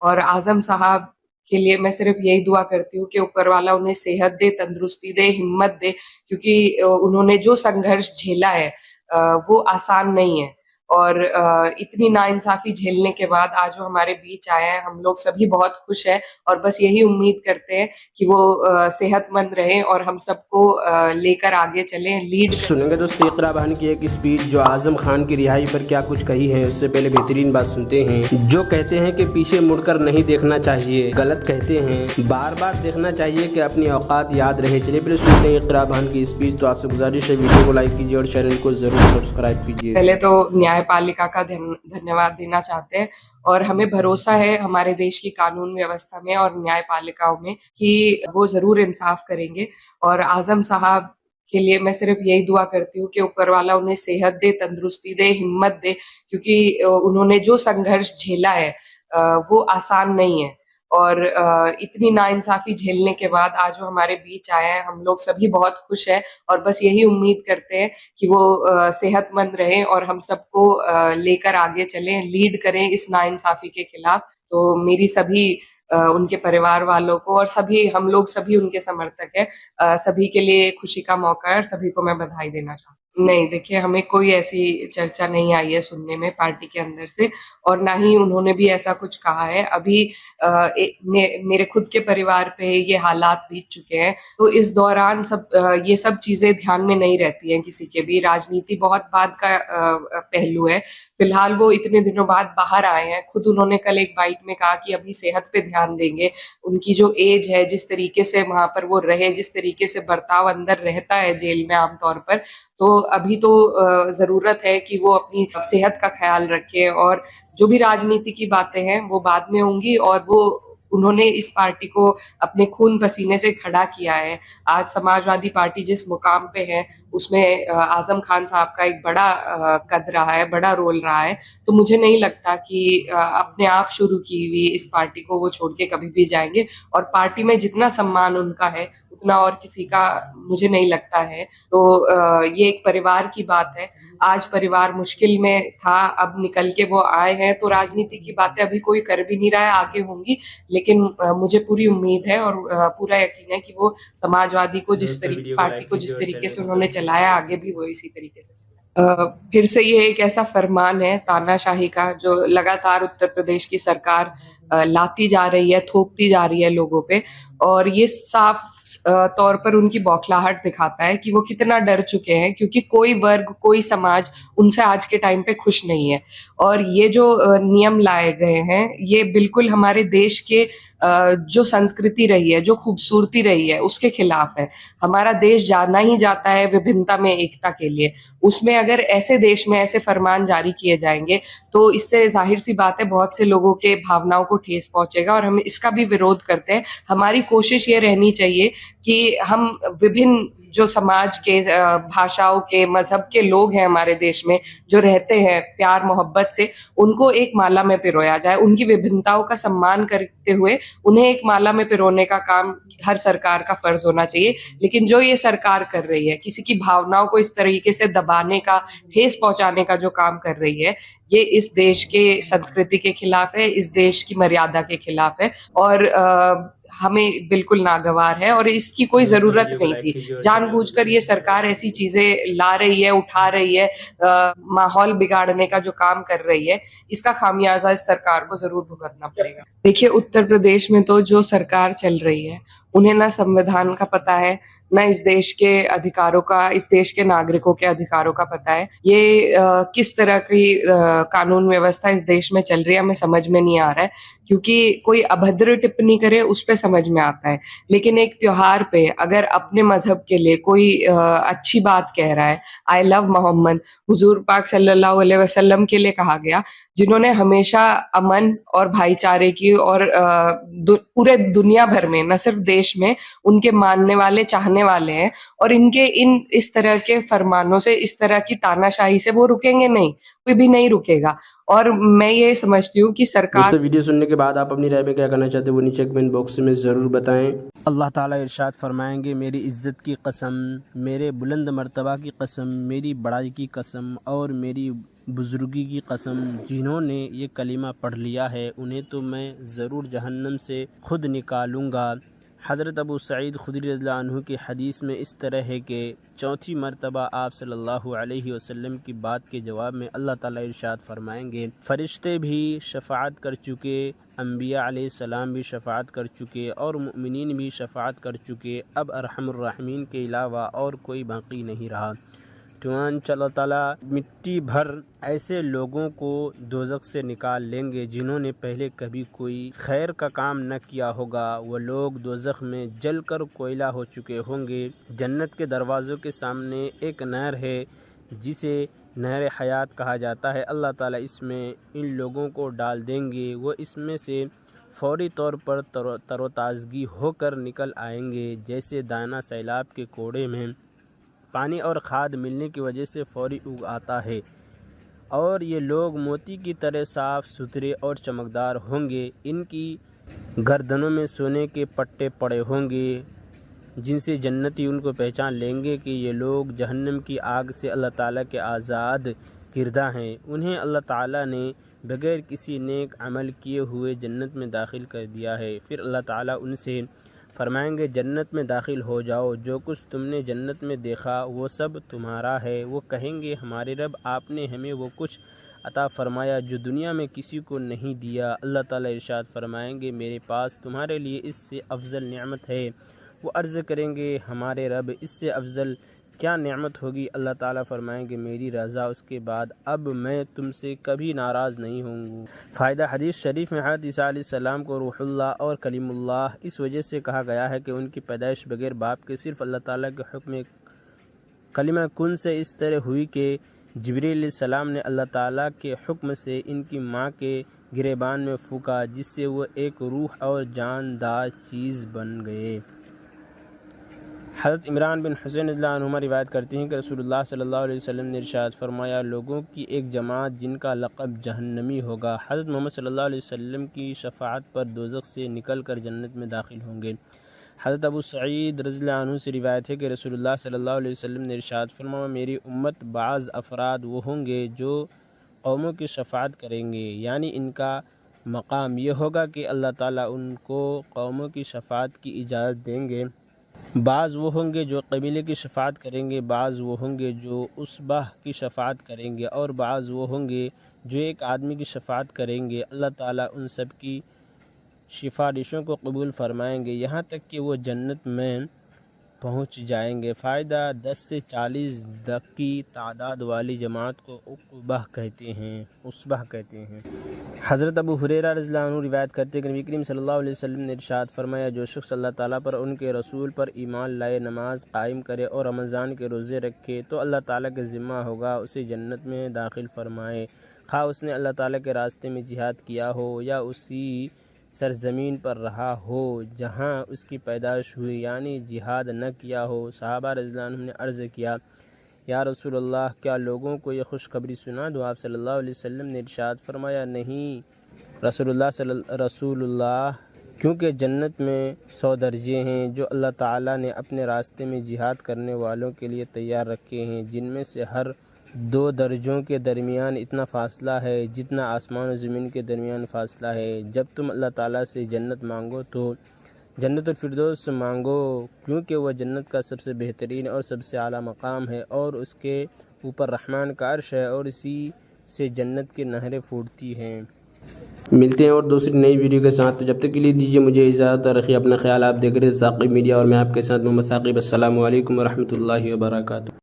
और आज़म साहब के लिए मैं सिर्फ यही दुआ करती हूँ कि ऊपर वाला उन्हें सेहत दे, तंदुरुस्ती दे, हिम्मत दे, क्योंकि उन्होंने जो संघर्ष झेला है वो आसान नहीं है। और इतनी नाइंसाफ़ी झेलने के बाद आज वो हमारे बीच आए हैं, हम लोग सभी बहुत खुश हैं और बस यही उम्मीद करते हैं कि वो सेहतमंद रहें और हम सबको लेकर आगे चलें, लीड करें। सुनेंगे दोस्तों इकरा बहन की एक स्पीच जो आजम खान की रिहाई पर क्या कुछ कही है। उससे पहले बेहतरीन बात सुनते हैं। जो कहते हैं कि पीछे मुड़कर नहीं देखना चाहिए, गलत कहते हैं। बार बार देखना चाहिए कि अपनी औकात याद रहे। चलिए पहले सुनते हैं इकरा बहन की स्पीच। तो आपसे गुजारिश है वीडियो को लाइक कीजिए और चैनल को जरूर सब्सक्राइब कीजिए। पहले तो न्यायपालिका का धन्यवाद देना चाहते हैं और हमें भरोसा है हमारे देश की कानून व्यवस्था में और न्यायपालिकाओं में कि वो ज़रूर इंसाफ करेंगे। और आज़म साहब के लिए मैं सिर्फ यही दुआ करती हूँ कि ऊपर वाला उन्हें सेहत दे, तंदुरुस्ती दे, हिम्मत दे, क्योंकि उन्होंने जो संघर्ष झेला है वो आसान नहीं है। और इतनी नाइंसाफ़ी झेलने के बाद आज वो हमारे बीच आए हैं, हम लोग सभी बहुत खुश हैं और बस यही उम्मीद करते हैं कि वो सेहतमंद रहें और हम सबको लेकर आगे चलें, लीड करें इस नाइंसाफ़ी के खिलाफ। तो मेरी सभी उनके परिवार वालों को और सभी हम लोग सभी उनके समर्थक हैं। सभी के लिए खुशी का मौका है और सभी को मैं बधाई देना चाहती हूँ। नहीं, देखिए हमें कोई ऐसी चर्चा नहीं आई है सुनने में पार्टी के अंदर से और ना ही उन्होंने भी ऐसा कुछ कहा है। अभी मेरे खुद के परिवार पे ये हालात बीत चुके हैं, तो इस दौरान ये सब चीज़ें ध्यान में नहीं रहती हैं किसी के भी। राजनीति बहुत बाद का पहलू है। फिलहाल वो इतने दिनों बाद बाहर आए हैं। खुद उन्होंने कल एक बाइट में कहा कि अभी सेहत पे ध्यान देंगे। उनकी जो एज है, जिस तरीके से वहाँ पर वो रहे, जिस तरीके से बर्ताव अंदर रहता है जेल में आम तौर पर, तो अभी तो ज़रूरत है कि वो अपनी सेहत का ख़्याल रखें और जो भी राजनीति की बातें हैं, वो बाद में होंगी और वो उन्होंने इस पार्टी को अपने खून-पसीने से खड़ा किया है। आज समाजवादी पार्टी जिस मुकाम पे है, उसमें आज़म खान साहब का एक बड़ा कद रहा है, बड़ा रोल रहा है। तो मुझे नहीं लगता कि अपने आप शुरू की हुई इस पार्टी को वो छोड़ के कभी भी जाएँगे और पार्टी में जितना सम्मान उनका है, उतना और किसी का मुझे नहीं लगता है। तो ये एक परिवार की बात है। आज परिवार मुश्किल में था, अब निकल के वो आए हैं, तो राजनीति की बातें अभी कोई कर भी नहीं रहा है, आगे होंगी। लेकिन मुझे पूरी उम्मीद है और पूरा यकीन है कि वो समाजवादी को पार्टी को जिस तरीके से उन्होंने चलाया, आगे भी वो इसी तरीके से चलाएँ। फिर से ये एक ऐसा फरमान है तानाशाही का जो लगातार उत्तर प्रदेश की सरकार लाती जा रही है, थोपती जा रही है लोगों पे और ये साफ तौर पर उनकी बौखलाहट दिखाता है कि वो कितना डर चुके हैं क्योंकि कोई वर्ग, कोई समाज उनसे आज के टाइम पे खुश नहीं है। और ये जो नियम लाए गए हैं, ये बिल्कुल हमारे देश के जो संस्कृति रही है, जो खूबसूरती रही है, उसके खिलाफ है। हमारा देश जाना ही जाता है विभिन्नता में एकता के लिए। उसमें अगर ऐसे देश में ऐसे फरमान जारी किए जाएँगे, तो इससे ज़ाहिर-सी बात है बहुत से लोगों के भावनाओं को ठेस पहुँचेगा और हम इसका भी विरोध करते हैं। हमारी कोशिश ये रहनी चाहिए कि हम विभिन्न जो समाज के भाषाओं के, मज़हब के लोग हैं हमारे देश में, जो रहते हैं प्यार-मोहब्बत से, उनको एक माला में पिरोया जाए। उनकी विभिन्नताओं का सम्मान करते हुए उन्हें एक माला में पिरोने का काम हर सरकार का फ़र्ज़ होना चाहिए। लेकिन जो ये सरकार कर रही है, किसी की भावनाओं को इस तरीके से दबाने का, ठेस पहुँचाने का जो काम कर रही है, ये इस देश के संस्कृति के खिलाफ है, इस देश की मर्यादा के खिलाफ है और हमें बिल्कुल नागवार है और इसकी कोई ज़रूरत नहीं थी। जानबूझकर ये सरकार ऐसी चीज़ें ला रही है, उठा रही है, माहौल बिगाड़ने का जो काम कर रही है, इसका खामियाज़ा इस सरकार को ज़रूर भुगतना पड़ेगा। देखिए, उत्तर प्रदेश में तो जो सरकार चल रही है, उन्हें ना संविधान का पता है, ना इस देश के अधिकारों का, इस देश के नागरिकों के अधिकारों का पता है। ये किस तरह की कानून व्यवस्था इस देश में चल रही है, हमें समझ में नहीं आ रहा है क्योंकि कोई अभद्र टिप्पणी करे उस पे समझ में आता है। लेकिन एक त्योहार पे अगर अपने मज़हब के लिए कोई अच्छी बात कह रहा है, आई लव मोहम्मद, हुज़ूर पाक सल्लल्लाहु अलैहि वसल्लम के लिए कहा गया, जिन्होंने हमेशा अमन और भाईचारे की और पूरे दुनिया भर में, न सिर्फ देश में, उनके मानने वाले, चाहने वाले हैं और इस तरह के फरमानों से, इस तरह की तानाशाही से वो रुकेंगे नहीं, कोई भी नहीं रुकेगा। और मैं ये समझती हूँ कि सरकार दोस्तों वीडियो सुनने के बाद आप अपनी राय में क्या करना चाहते हैं वो नीचे कमेंट बॉक्स में ज़रूर बताएं। अल्लाह ताला इरशाद फरमाएंगे, मेरी इज़्ज़त की कसम, मेरे बुलंद मर्तबा की कसम, मेरी बड़ाई की कसम और मेरी बुज़ुर्गी की कसम, जिन्होंने ये कलिमा पढ़ लिया है उन्हें तो मैं ज़रूर जहन्नम से खुद निकालूँगा। हज़रत अबू सईद खुदरी रज़ियल्लाहु अन्हु की हदीस में इस तरह है कि चौथी मरतबा आप सल्लल्लाहु अलैहि वसल्लम की बात के जवाब में अल्लाह ताला इरशाद फरमाएंगे, फ़रिश्ते भी शफ़ाअत कर चुके, अम्बिया अलैहिस्सलाम भी शफ़ाअत कर चुके और मुमिनीन भी शफ़ाअत कर चुके, अब अरहमुर राहिमीन के अलावा और कोई बाकी नहीं रहा। चुनांचे अल्लाह ताला मिट्टी भर ऐसे लोगों को दोज़ख से निकाल लेंगे जिन्होंने पहले कभी कोई खैर का काम न किया होगा। वो लोग दोज़ख में जलकर कोयला हो चुके होंगे। जन्नत के दरवाज़ों के सामने एक नहर है जिसे नहर हयात कहा जाता है। अल्लाह ताला इसमें इन लोगों को डाल देंगे। वो इसमें से फ़ौरी तौर पर तरोताज़गी होकर निकल आएंगे, जैसे दाना सैलाब के कोड़े में पानी और खाद मिलने की वजह से फ़ौरी उग आता है। और ये लोग मोती की तरह साफ़ सुथरे और चमकदार होंगे। इनकी गर्दनों में सोने के पट्टे पड़े होंगे, जिनसे जन्नती उनको पहचान लेंगे कि ये लोग जहन्नम की आग से अल्लाह ताला के आज़ाद किरदा हैं। उन्हें अल्लाह ताला ने बग़ैर किसी नेक अमल किए हुए जन्नत में दाखिल कर दिया है। फिर अल्लाह ताला उनसे फरमाएंगे, जन्नत में दाखिल हो जाओ, जो कुछ तुमने जन्नत में देखा वो सब तुम्हारा है। वो कहेंगे, हमारे रब, आपने हमें वो कुछ अता फ़रमाया जो दुनिया में किसी को नहीं दिया। अल्लाह ताला इरशाद फरमाएंगे, मेरे पास तुम्हारे लिए इससे अफजल नेमत है। वो अर्ज़ करेंगे, हमारे रब, इससे अफजल क्या नेमत होगी? अल्लाह ताला फरमाएंगे, मेरी रज़ा, उसके बाद अब मैं तुमसे कभी नाराज़ नहीं होंगी। फ़ायदा, हदीस शरीफ में हज़रत ईसा अलैहिस्सलाम को रूहुल्लाह और कलीमुल्लाह इस वजह से कहा गया है कि उनकी पैदाइश बग़ैर बाप के सिर्फ़ अल्लाह ताला के हुक्म कलिमा कुन से इस तरह हुई कि जिब्रील अलैहिस्सलाम ने अल्लाह ताला के हुक्म से इनकी माँ के गिरेबान में फूका, जिससे वो एक रूह और जानदार चीज़ बन गए। हज़रत इमरान बिन हुसैन रज़ियल्लाहु अन्हुमा रिवायत करते हैं कि रसूलुल्लाह सल्लल्लाहु अलैहि वसल्लम ने इरशाद फरमाया, लोगों की एक जमात जिनका लक़ब जहन्नमी होगा, हज़रत मोहम्मद सल्लल्लाहु अलैहि वसल्लम की शफ़ाअत पर दोज़ख से निकल कर जन्नत में दाखिल होंगे। हज़रत अबू सईद रज़ियल्लाहु अन्हु से रिवायत है कि रसूलुल्लाह सल्लल्लाहु अलैहि वसल्लम ने इरशाद फरमाया, मेरी उम्मत बाज़ अफ़राद वो होंगे जो कौमों की शफ़ाअत करेंगे, यानी इनका मकाम ये होगा कि अल्लाह ताला उनको कौमों की शफ़ाअत की इजाज़त देंगे। बाज़ वो होंगे जो कबीले की शफ़ाअत करेंगे, बाज़ वो होंगे जो उसबाह की शफ़ाअत करेंगे, और बाज़ वो होंगे जो एक आदमी की शफ़ाअत करेंगे। अल्लाह ताला उन सब की सिफारिशों को कबूल फ़रमाएंगे, यहाँ तक कि वो जन्नत में पहुँच जाएंगे। फ़ायदा, 10 से 40 तक की तादाद वाली जमात को उक़बाह कहते हैं, उसबाह कहते हैं। हज़रत अबू हुरैरा रज़ियल्लाहु अन्हु रिवायत करते हैं कि नबी करीम सल्लल्लाहु अलैहि वसल्लम ने इरशाद फरमाया, जो शख्स अल्लाह ताला पर उनके रसूल पर ईमान लाए, नमाज कायम करे और रमज़ान के रोज़े रखे, तो अल्लाह ताला के ज़िम्मा होगा उसे जन्नत में दाखिल फ़रमाए, खा उसने अल्लाह ताला के रास्ते में जिहाद किया हो या उसी सरज़मीन पर रहा हो जहाँ उसकी पैदाइश हुई, यानी जिहाद न किया हो। सहाबा रज़ियल्लाहु अन्हुम ने अर्ज़ किया, या रसूलल्लाह, क्या लोगों को ये खुशखबरी सुना दो? आप सल्लल्लाहु अलैहि वसल्लम ने इरशाद फरमाया, नहीं रसूलुल्लाह, क्योंकि जन्नत में 100 दर्जे हैं जो अल्लाह ताला ने अपने रास्ते में जिहाद करने वालों के लिए तैयार रखे हैं, जिनमें से हर 2 दर्जों के दरमियान इतना फ़ासला है जितना आसमान और ज़मीन के दरमियान फ़ासला है। जब तुम अल्लाह ताला से जन्नत मांगो तो जन्नतुल फिरदौस मांगो, क्योंकि वह जन्नत का सबसे बेहतरीन और सबसे आला मकाम है और उसके ऊपर रहमान का अर्श है और इसी से जन्नत की नहरें फूटती हैं। मिलते हैं और दूसरी नई वीडियो के साथ, तो जब तक के लिए दीजिए मुझे इजाज़त। रखिए अपना ख्याल। आप देख रहे हैं साक़िब मीडिया और मैं आपके साथ मोहम्मद साक़िब। अस्सलामु अलैकुम व रहमतुल्लाहि व बरकातुहू।